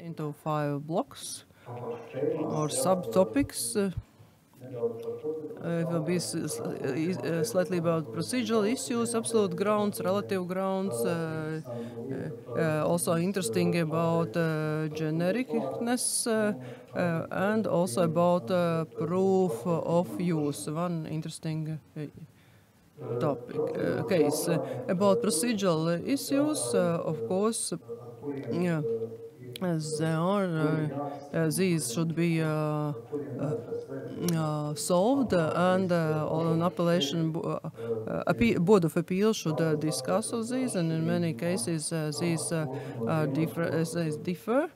into 5 blocks or subtopics. It will be slightly about procedural issues, absolute grounds, relative grounds, also interesting about genericness, and also about proof of use. One interesting topic case about procedural issues, of course. Yeah, as they are, these should be solved, and an appellation board of appeal should discuss of these, and in many cases these differ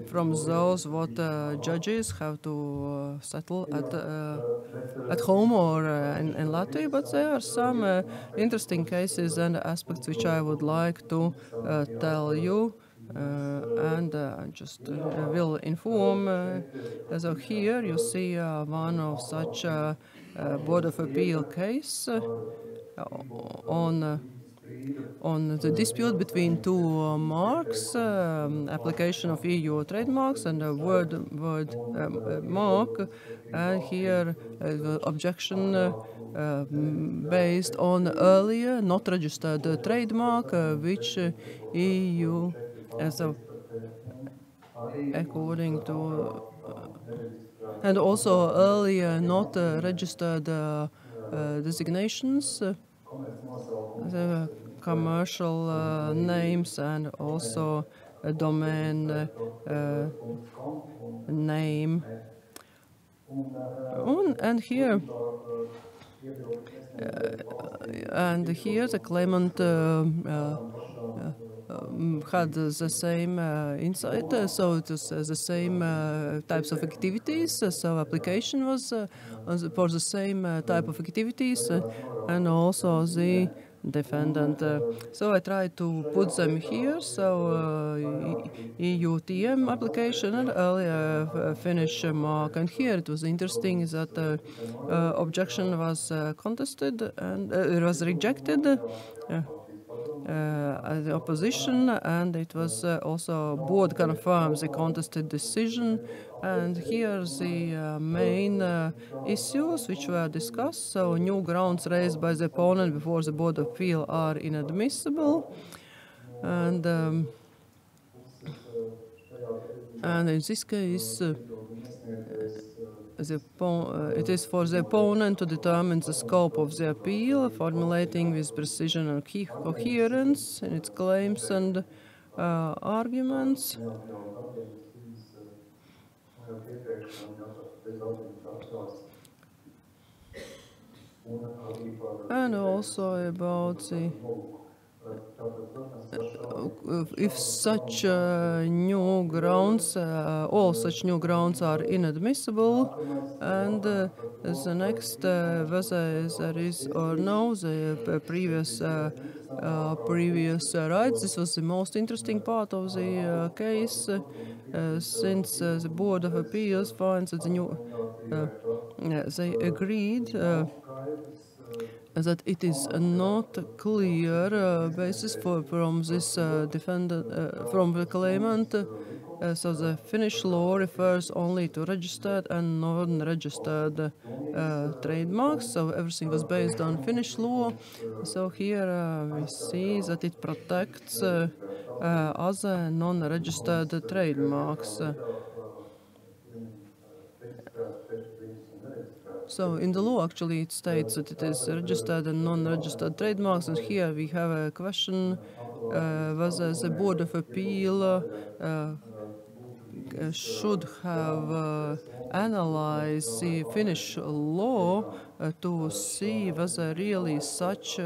from those what judges have to settle at home or in Latvia, but there are some interesting cases and aspects which I would like to tell you. And just will inform. So here you see one of such Board of Appeal case on the dispute between two marks, application of EU trademarks and a word mark, and here the objection based on earlier not registered trademark, which EU, so according to, and also earlier not registered designations, the commercial names and also a domain name. And here the claimant had the same insight, so it was the same types of activities, so application was for the same type of activities, and also the defendant. So I tried to put them here, so EUTM application and earlier Finnish mark, and here it was interesting that objection was contested and it was rejected. The opposition, and it was also board confirms the contested decision, and here the main issues which were discussed. So new grounds raised by the opponent before the Board of Appeal are inadmissible, and in this case it is for the opponent to determine the scope of the appeal, formulating with precision and coherence in its claims and arguments. And also about the if such new grounds, all such new grounds are inadmissible, and the next whether there is or no the previous rights. This was the most interesting part of the case, since the Board of Appeals finds that the new they agreed that it is not a clear basis from this defendant, from the claimant. So the Finnish law refers only to registered and non-registered trademarks. So everything was based on Finnish law. So here we see that it protects other non-registered trademarks. So in the law, actually, it states that it is registered and non-registered trademarks, and here we have a question whether the Board of Appeal should have analyzed the Finnish law to see whether really such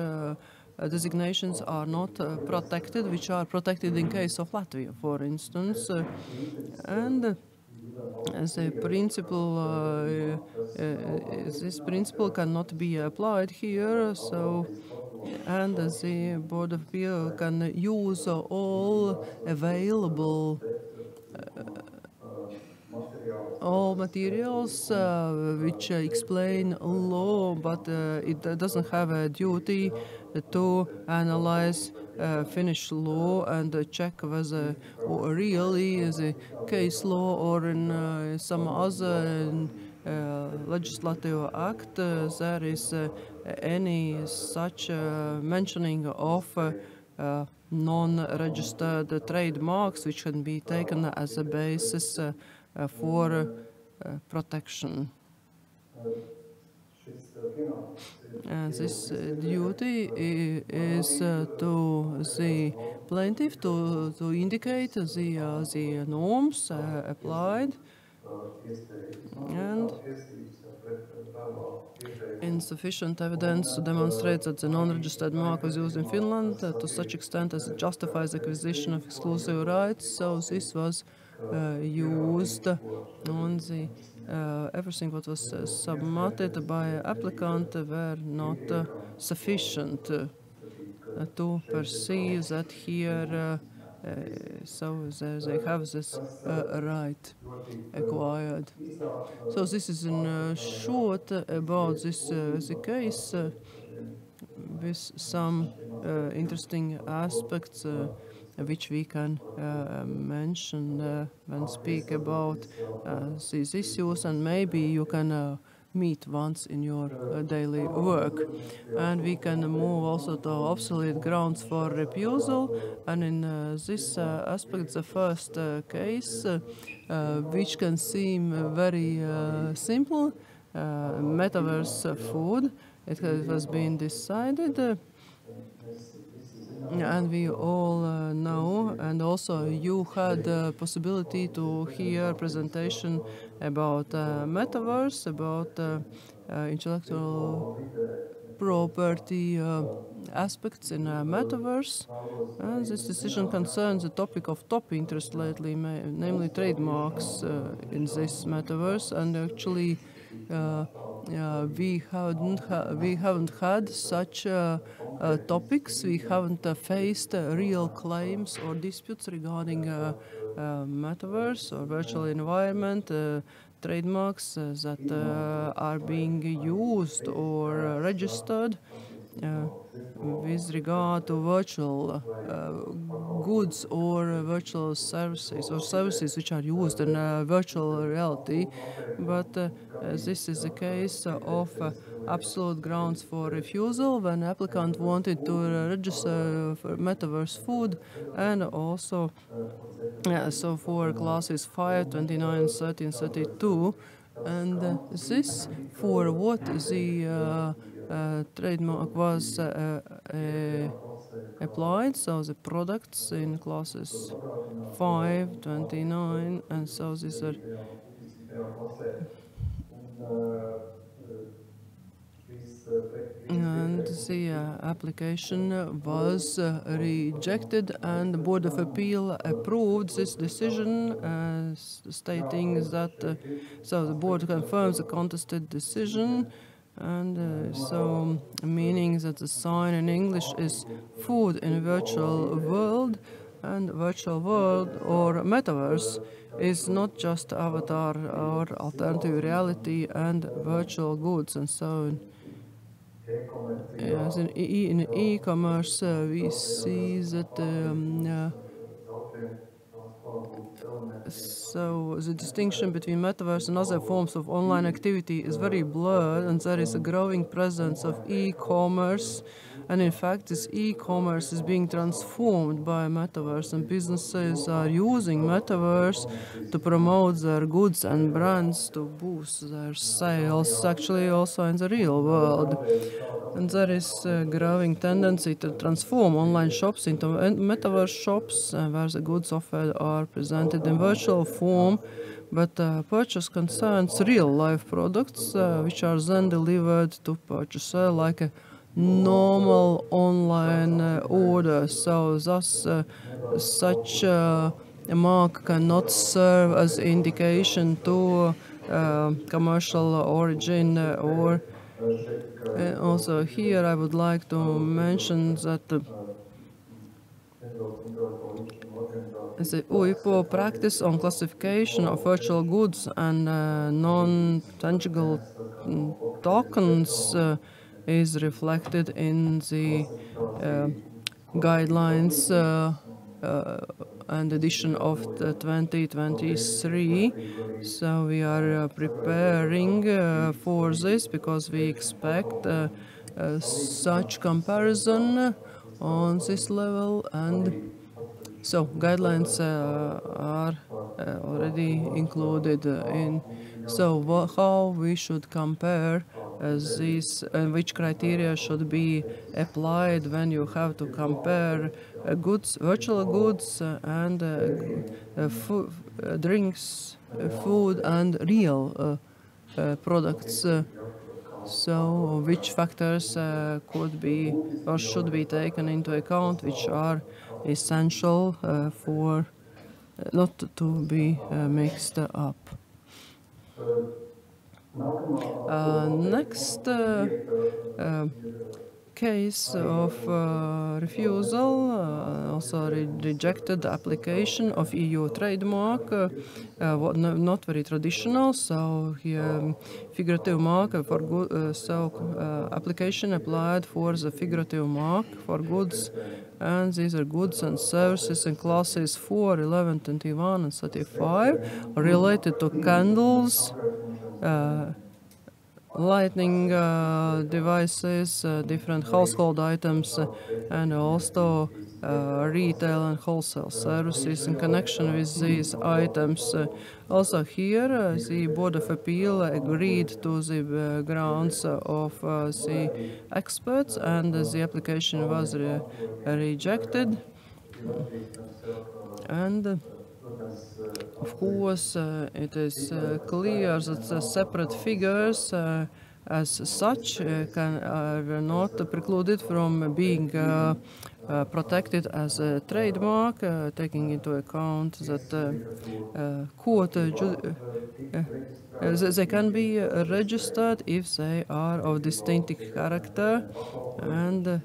designations are not protected, which are protected in case of Latvia, for instance, and as a principle, this principle cannot be applied here. So, and the Board of Appeal can use all available all materials which explain law, but it doesn't have a duty to analyze Finnish law and check whether really the case law or in some other legislative act there is any such mentioning of non-registered trademarks which can be taken as a basis for protection. This duty is to the plaintiff to indicate the norms applied and insufficient evidence to demonstrate that the non-registered mark was used in Finland to such extent as it justifies acquisition of exclusive rights. So this was used on the everything what was submitted by applicant were not sufficient to perceive that here so they have this right acquired. So this is in short about this the case with some interesting aspects which we can mention when speak about these issues, and maybe you can meet once in your daily work. And we can move also to obsolete grounds for refusal, and in this aspect the first case which can seem very simple, Metaverse Food. It has been decided and we all know, and also you had the possibility to hear presentation about Metaverse, about intellectual property aspects in Metaverse. This decision concerns a topic of top interest lately, namely trademarks in this Metaverse, and actually we haven't had such topics. We haven't faced real claims or disputes regarding Metaverse or virtual environment trademarks that are being used or registered with regard to virtual goods or virtual services or services which are used in virtual reality. But this is the case of absolute grounds for refusal when applicant wanted to register for Metaverse Food, and also so for classes 5, 29, 13, 32. And this for what the trademark was applied, so the products in classes 5, 29, and so these are and the application was rejected, and the Board of Appeal approved this decision, stating that so the board confirms the contested decision, and so meaning that the sign in English is food in virtual world, and virtual world or metaverse is not just avatar or alternative reality and virtual goods and so on. As in e-commerce, we see that so the distinction between metaverse and other forms of online activity is very blurred, and there is a growing presence of e-commerce. And in fact, this e-commerce is being transformed by metaverse, and businesses are using metaverse to promote their goods and brands to boost their sales, actually also in the real world. And there is a growing tendency to transform online shops into metaverse shops, where the goods offered are presented in virtual form, but purchase concerns real-life products, which are then delivered to purchaser like a normal online order. So thus such a mark cannot serve as indication to commercial origin or also here I would like to mention that the WIPO practice on classification of virtual goods and non-tangible tokens is reflected in the guidelines and edition of the 2023. So we are preparing for this because we expect such comparison on this level, and so guidelines are already included in. So how we should compare these and which criteria should be applied when you have to compare goods, virtual goods, and drinks, food, and real products. So which factors could be or should be taken into account, which are essential for not to be mixed up. Next case of refusal, also rejected application of EU trademark, not very traditional. So here, figurative mark for good. Application applied for the figurative mark for goods, and these are goods and services in classes 4, 11, 21, and 35 related to candles, lighting devices, different household items, and also retail and wholesale services in connection with these items. Also here, the Board of Appeal agreed to the grounds of the experts, and the application was rejected. And of course, it is clear that the separate figures as such are not precluded from being protected as a trademark, taking into account that they can be registered if they are of distinctive character, and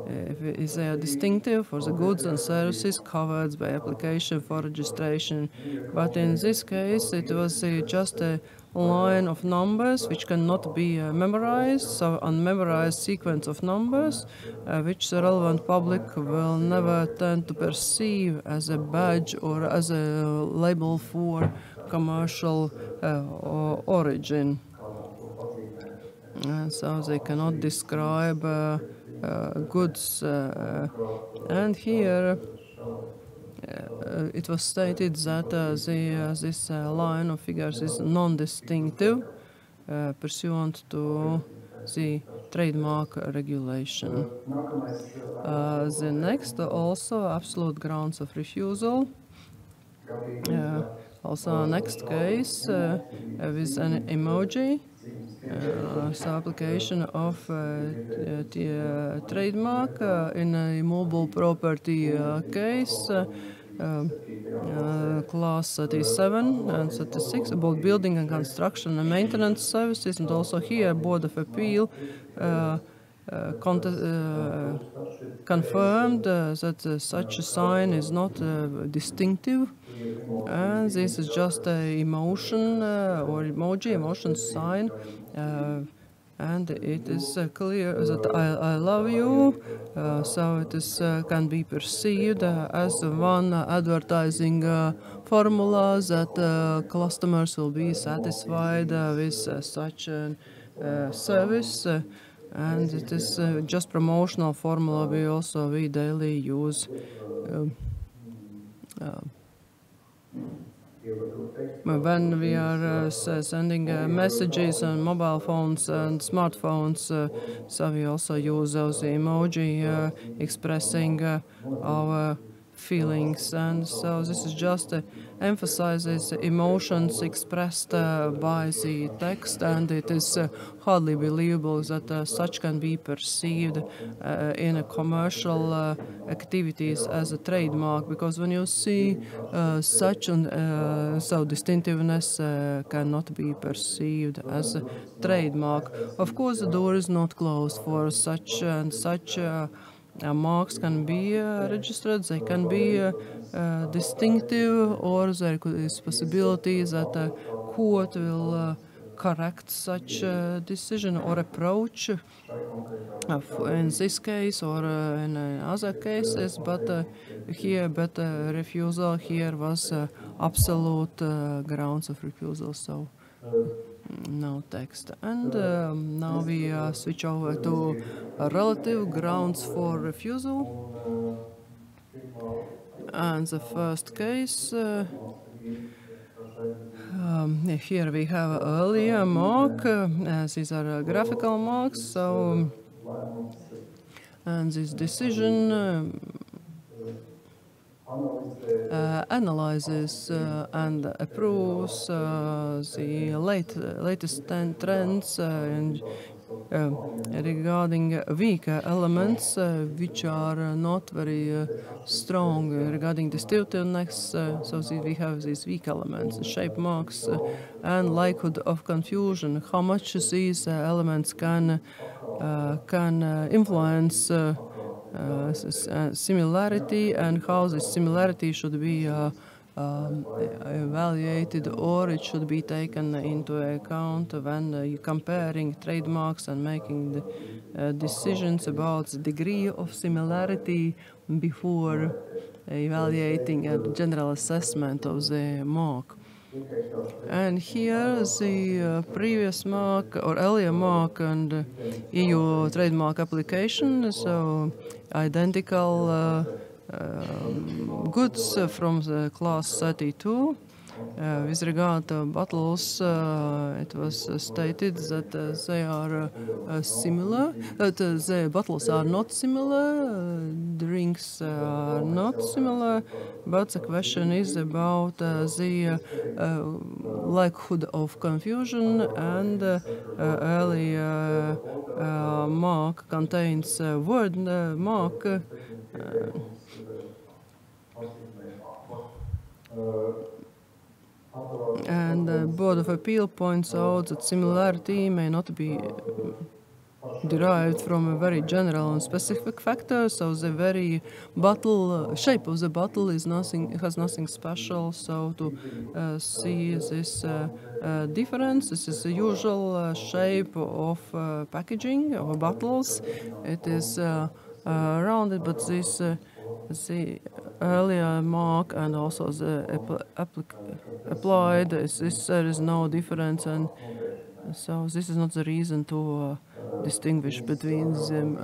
if they are distinctive for the goods and services covered by application for registration. But in this case, it was just a line of numbers which cannot be memorized, so unmemorized sequence of numbers, which the relevant public will never tend to perceive as a badge or as a label for commercial origin. So they cannot describe goods, and here it was stated that this line of figures is non-distinctive pursuant to the trademark regulation. The next, also absolute grounds of refusal. Also next case with an emoji. So application of trademark in a immobile property case, class 37 and 36, about building and construction and maintenance services, and also here Board of Appeal confirmed that such a sign is not distinctive, and this is just a emotion or emotion sign, and it is clear that I love you, so it is can be perceived as one advertising formula that customers will be satisfied with such a service. And it is just promotional formula we daily use. When we are sending messages on mobile phones and smartphones, so we also use those emoji expressing our feelings, and so this is just emphasizes emotions expressed by the text, and it is hardly believable that such can be perceived in a commercial activities as a trademark, because when you see such so distinctiveness cannot be perceived as a trademark. Of course, the door is not closed for such and such. Marks can be registered, they can be distinctive, or there is possibility that a court will correct such a decision or approach in this case or in other cases, but refusal here was absolute grounds of refusal, so no text. And now we switch over to relative grounds for refusal. And the first case, here we have earlier mark, these are graphical marks, so and this decision analyzes and approves the latest trends regarding weaker elements which are not very strong regarding distinctiveness. So we have these weak elements, shape marks, and likelihood of confusion. How much these elements can influence similarity, and how this similarity should be evaluated, or it should be taken into account when you're comparing trademarks and making the decisions about the degree of similarity before evaluating a general assessment of the mark. And here the previous mark or earlier mark and EU trademark application, so identical goods from the class 32. With regard to bottles, it was stated that they are similar, that the bottles are not similar, drinks are not similar, but the question is about the likelihood of confusion, and earlier mark contains word mark. And the Board of Appeal points out that similarity may not be derived from a very general and specific factor, so the very bottle shape of the bottle is has nothing special. So to see this difference, this is the usual shape of packaging of bottles. It is rounded, but this the earlier mark and also the applied there is no difference, and so this is not the reason to distinguish between them.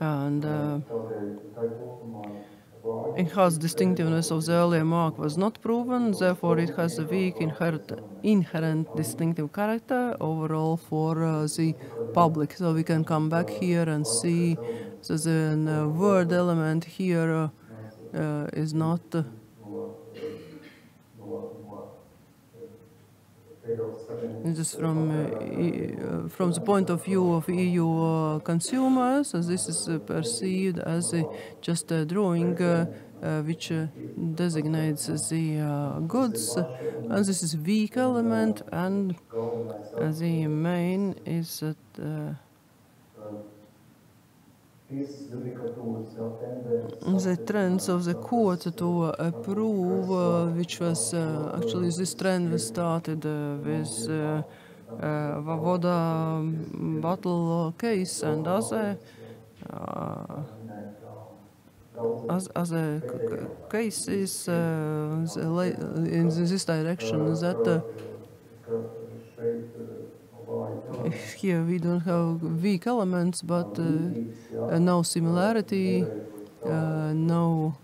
And in-house distinctiveness of the earlier mark was not proven, therefore it has a weak inherent distinctive character overall for the public. So we can come back here and see that the word element here is not just from the point of view of EU consumers, so this is perceived as just a drawing which designates the goods, and this is weak element, and the main is that the trends of the court to approve, which was actually this trend was started with Vavoda bottle case and other cases in this direction, that here we don't have weak elements, but no similarity, no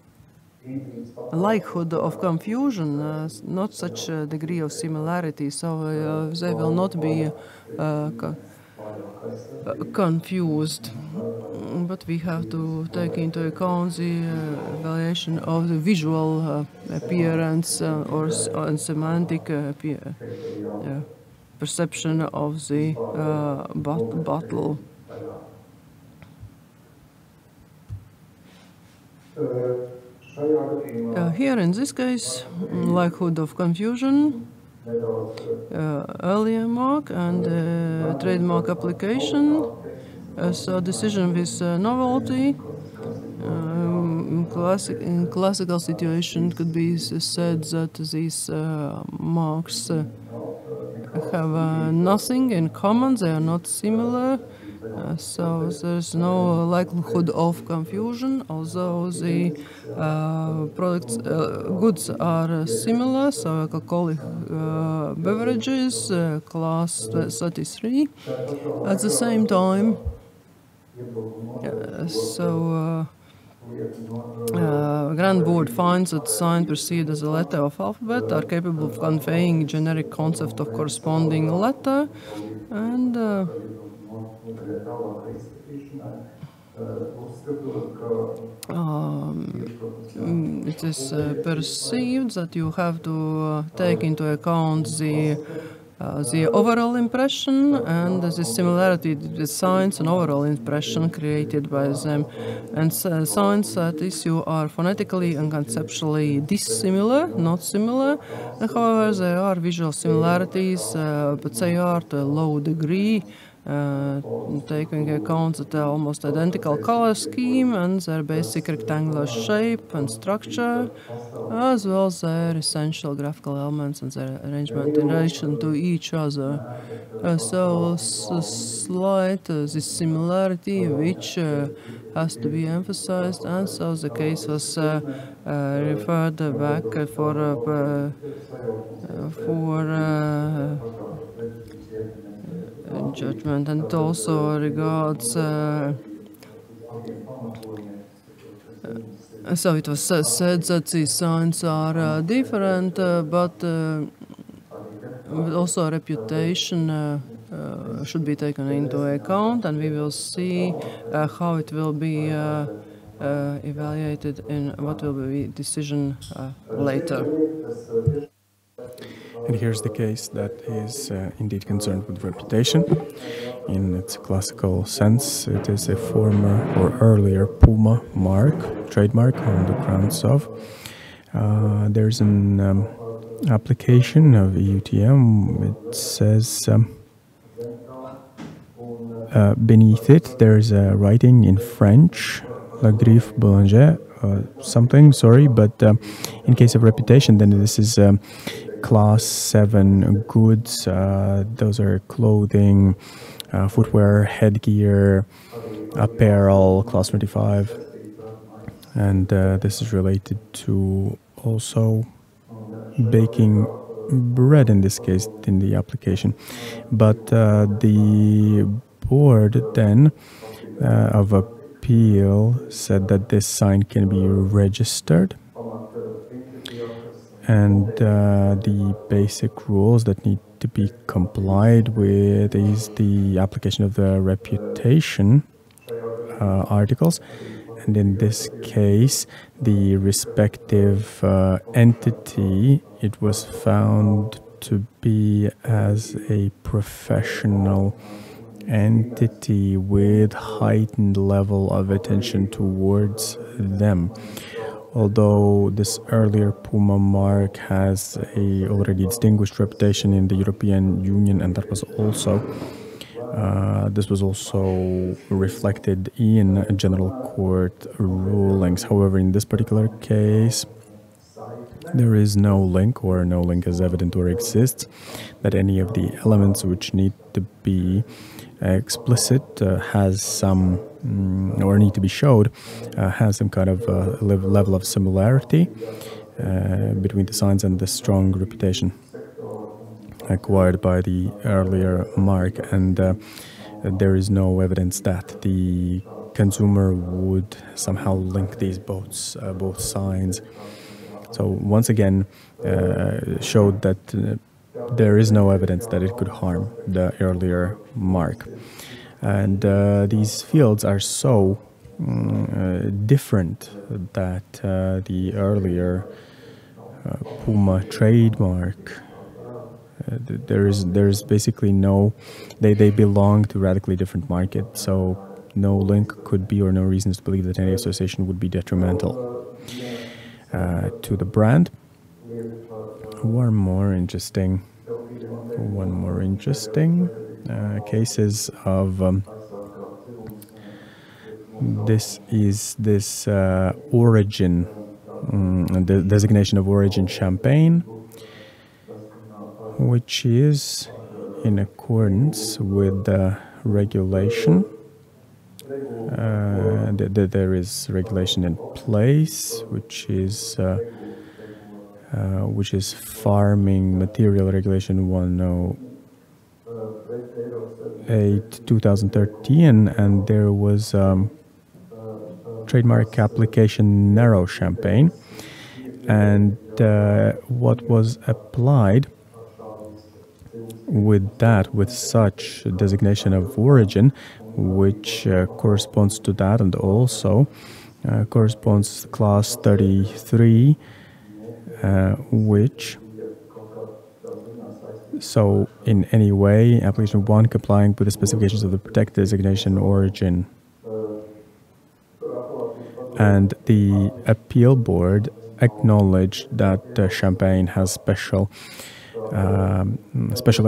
likelihood of confusion, not such a degree of similarity, so they will not be confused. But we have to take into account the evaluation of the visual appearance or semantic perception of the bottle. Here in this case, likelihood of confusion, earlier mark and trademark application, so decision with novelty, in classical situation, it could be said that these marks have nothing in common, they are not similar, so there's no likelihood of confusion, although the goods are similar, so alcoholic beverages, class 33. At the same time, Grand Board finds that signs perceived as a letter of alphabet are capable of conveying generic concept of corresponding letter, and it is perceived that you have to take into account the overall impression and the similarity with signs and overall impression created by them. And signs at issue are phonetically and conceptually dissimilar, not similar. And however, there are visual similarities, but they are to a low degree, taking account that they're almost identical color scheme and their basic rectangular shape and structure, as well as their essential graphical elements and their arrangement in relation to each other. So slight this similarity which has to be emphasized, and so the case was referred back for judgment, and it also regards so it was said that these signs are different, but also reputation should be taken into account, and we will see how it will be evaluated in what will be decision later. And here's the case that is indeed concerned with reputation. In its classical sense, it is a former or earlier Puma mark, trademark on the grounds of. There's an application of EUTM. It says beneath it there's a writing in French, La Griffe Boulanger, something, sorry, but in case of reputation, then this is class 7 goods. Those are clothing, footwear, headgear, apparel, class 25. And this is related to also baking bread in this case in the application. But the board then of appeal said that this sign can be registered. And the basic rules that need to be complied with is the application of the reputation articles. And in this case, the respective entity, it was found to be as a professional entity with heightened level of attention towards them. Although this earlier Puma mark has a already distinguished reputation in the European Union, and that was also this was also reflected in general court rulings. However, in this particular case, there is no link, or no link is evident or exists, that any of the elements which need to be explicit has some, or need to be showed, has some kind of level of similarity between the signs and the strong reputation acquired by the earlier mark, and there is no evidence that the consumer would somehow link these both signs. So once again, showed that there is no evidence that it could harm the earlier mark. And these fields are so different that the earlier Puma trademark, there is basically no, they belong to radically different markets, so no link could be, or no reasons to believe that any association would be detrimental to the brand. One more interesting cases of this is this origin, the designation of origin champagne, which is in accordance with the regulation. There is regulation in place, which is Farming Material Regulation 108/2013, and there was trademark application narrow champagne, and what was applied with such designation of origin, which corresponds to that, and also corresponds to class 33, which, so in any way, application 1 complying with the specifications of the protected designation origin. And the appeal board acknowledged that champagne has special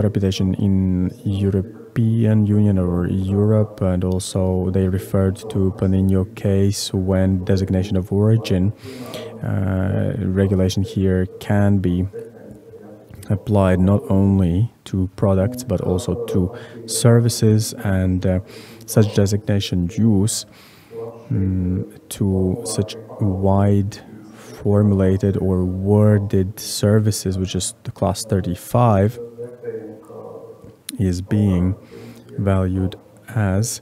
reputation in European Union or Europe, and also they referred to Panino case when designation of origin regulation here can be applied not only to products but also to services, and such designation use to such wide formulated or worded services, which is the class 35, is being valued as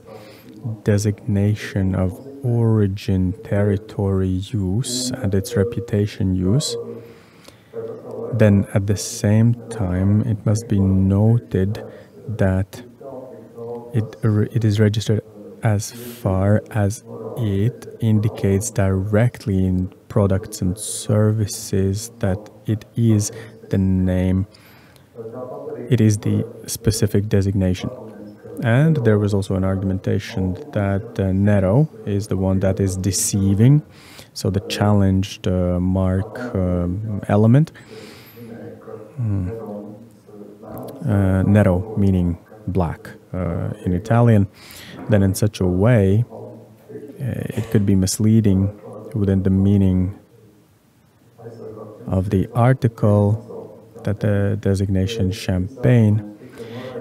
designation of origin, territory use, and its reputation use. Then at the same time, it must be noted that it is registered as far as it indicates directly in products and services that it is the name, it is the specific designation. And there was also an argumentation that narrow is the one that is deceiving, so the challenged mark element. Nero meaning black in Italian, then in such a way it could be misleading within the meaning of the article that the designation champagne.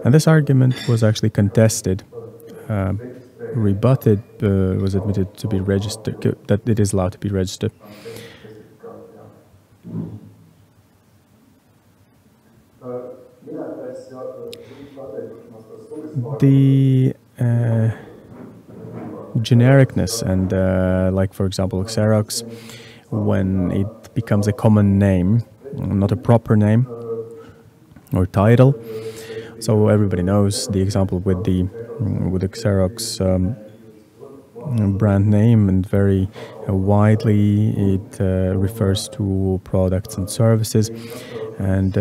And this argument was actually contested, rebutted, was admitted to be registered, that it is allowed to be registered. The genericness and like for example Xerox, when it becomes a common name, not a proper name or title. So everybody knows the example with the Xerox brand name, and very widely it refers to products and services, and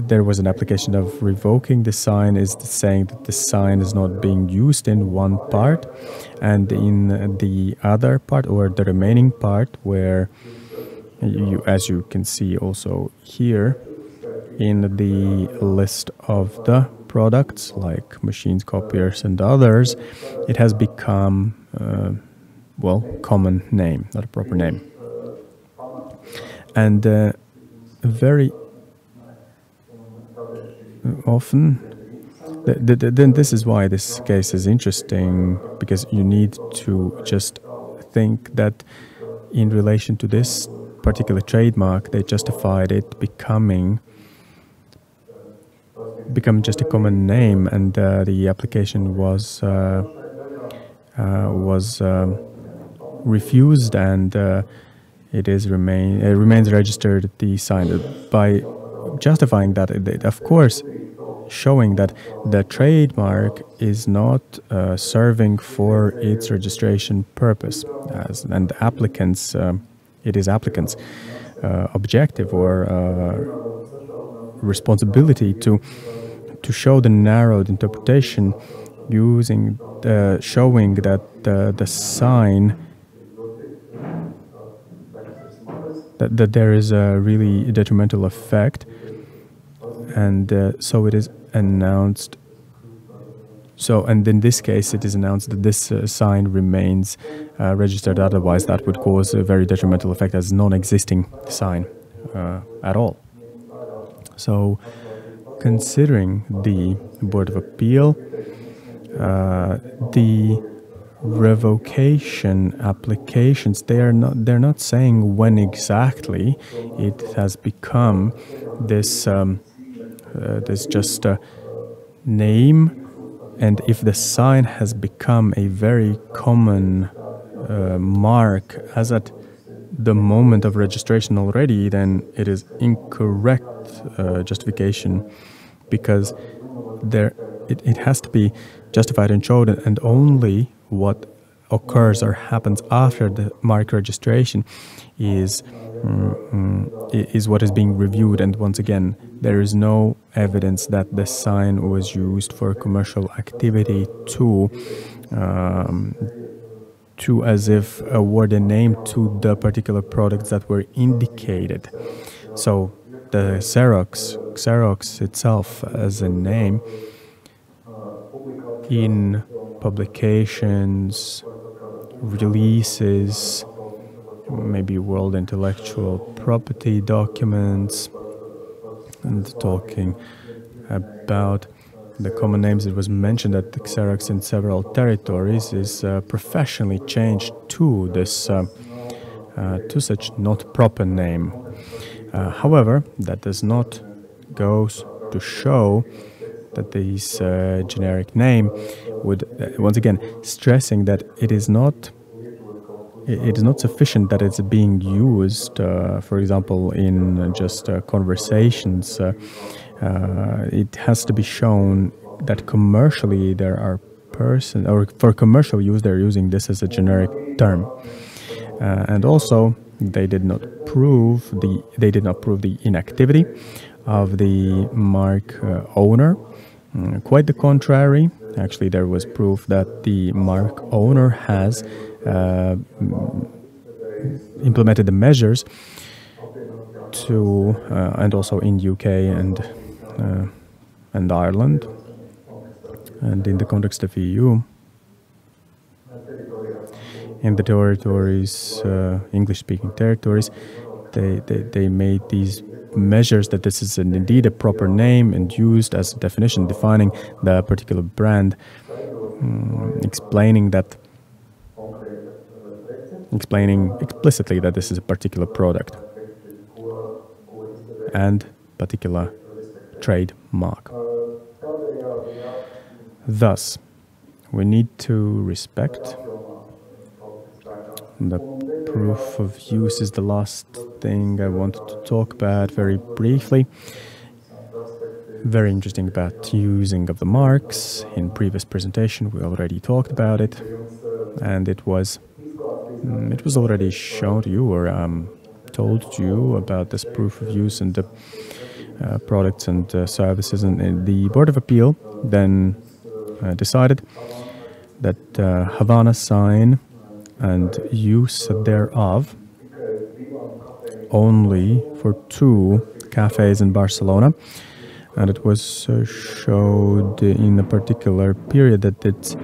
there was an application of revoking the sign, is saying that the sign is not being used in one part, and in the other part or the remaining part, where you, as you can see also here in the list of the products like machines, copiers and others, it has become well, common name, not a proper name. And very often, then this is why this case is interesting, because you need to just think that in relation to this particular trademark, they justified it become just a common name, and the application was refused, and it remains registered the sign. By justifying that, of course, showing that the trademark is not serving for its registration purpose, and applicants, it is applicants' objective or responsibility to show the narrowed interpretation, using showing that the sign, that there is a really detrimental effect, and so it is announced So, and in this case, it is announced that this sign remains registered. Otherwise, that would cause a very detrimental effect as non-existing sign at all. So, considering the Board of Appeal, the revocation applications, they're not saying when exactly it has become this this just name. And if the sign has become a very common mark as at the moment of registration already, then it is incorrect justification, because it has to be justified and showed, and only what occurs or happens after the mark registration is what is being reviewed. And once again, there is no evidence that the sign was used for commercial activity to as if award a name to the particular products that were indicated. So the Xerox itself as a name in publications, releases, maybe World Intellectual Property documents, and talking about the common names, it was mentioned that the Xerox in several territories is professionally changed to this to such not proper name. However, that does not goes to show that this generic name would once again stressing that it is not sufficient that it's being used, for example, in just conversations. It has to be shown that commercially there are persons, or for commercial use, they're using this as a generic term. And also, they did not prove the inactivity of the mark owner. Quite the contrary. Actually, there was proof that the mark owner has implemented the measures to, and also in UK and Ireland, and in the context of EU, in the territories, English-speaking territories, they made these measures that this is indeed a proper name and used as a definition defining the particular brand, explaining explicitly that this is a particular product and particular trademark. Thus, we need to respect the proof of use is the last thing I wanted to talk about very briefly. Very interesting about using of the marks. In previous presentation, we already talked about it, and it was already shown to you or told to you about this proof of use and the products and services. And the Board of Appeal then decided that Havana sign and use thereof only for 2 cafes in Barcelona, and it was showed in a particular period that it's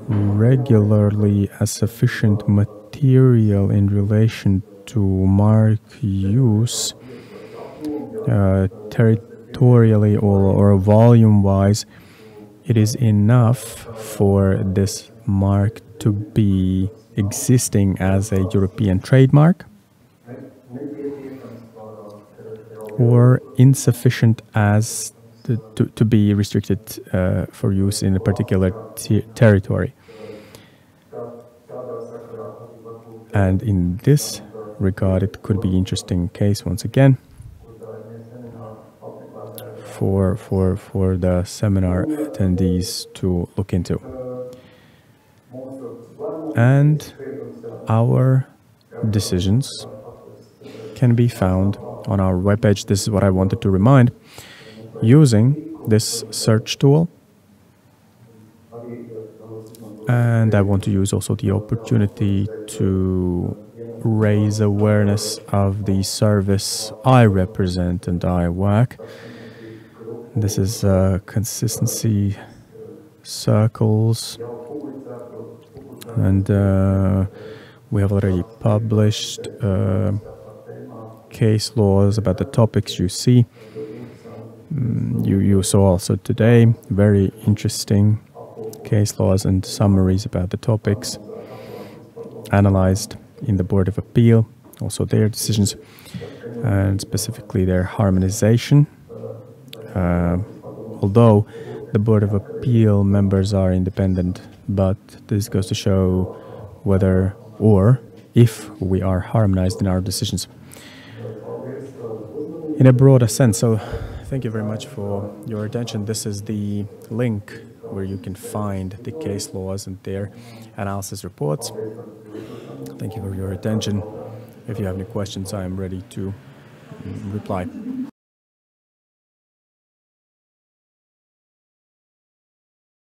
regularly a sufficient material in relation to mark use territorially or volume-wise. It is enough for this mark to be existing as a European trademark, or insufficient as to be restricted for use in a particular territory. And in this regard, it could be interesting case once again for the seminar attendees to look into. And our decisions can be found on our webpage. This is what I wanted to remind. Using this search tool, and I want to use also the opportunity to raise awareness of the service I represent and I work. This is a consistency circles, and we have already published case laws about the topics you see. You saw also today very interesting case laws and summaries about the topics analyzed in the Board of Appeal, also their decisions, and specifically their harmonization. Although the Board of Appeal members are independent, but this goes to show whether or if we are harmonized in our decisions in a broader sense. So thank you very much for your attention. This is the link where you can find the case laws and their analysis reports. Thank you for your attention. If you have any questions, I am ready to reply.